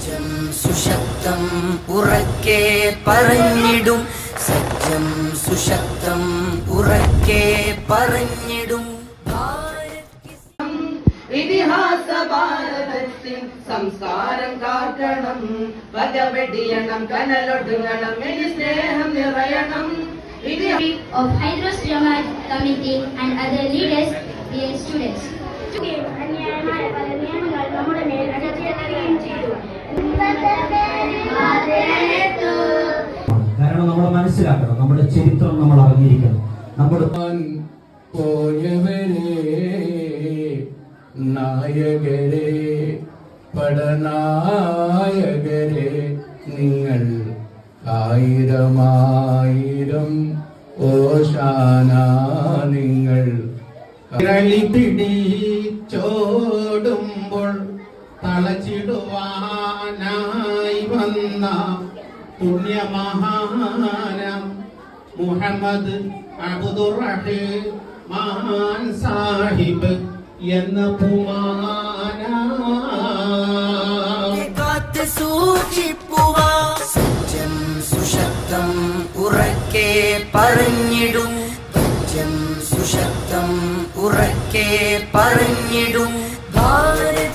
സജ്ജം സുശക്തം ഉറക്കെ പറഞ്ഞിടും സജ്ജം സുശക്തം ഉറക്കെ പറഞ്ഞിടും ഇതിഹാസ ഭാരതത്തിൻ സംസ്കാരം കാക്കണം വകവെടിയണം കനലൊടുങ്ങണം ഇനി സ്നേഹം നിറയണം of Hydros Jamaat Committee and other leaders, dear students. അന്യായമായ പല നിയമങ്ങൾ നമ്മുടെ മേൽ അടിച്ചേൽക്കുകയും ചെയ്തു. കാരണം നമ്മൾ മനസ്സിലാക്കണം, നമ്മുടെ ചരിത്രം നമ്മൾ അറിഞ്ഞിരിക്കണം. നമ്മുടെ പോയവരെ നായകരെ പടനായകരെ നിങ്ങൾ ആയിരമായിരം ഓശാന നിങ്ങൾ പിടിച്ചോടുമ്പോൾ തളച്ചിടുവാനായി വന്ന പുണ്യമഹാനം മുഹമ്മദ് അബ്ദുറഹ്മാൻ സാഹിബ് എന്ന പുമാന കാത്ത് സൂക്ഷിപ്പുവാ സജ്ജം സുശക്തം ഉറക്കെ പറഞ്ഞിടും സജ്ജം സുശക്തം ഉറക്കെ പറഞ്ഞിടും ഭാരത്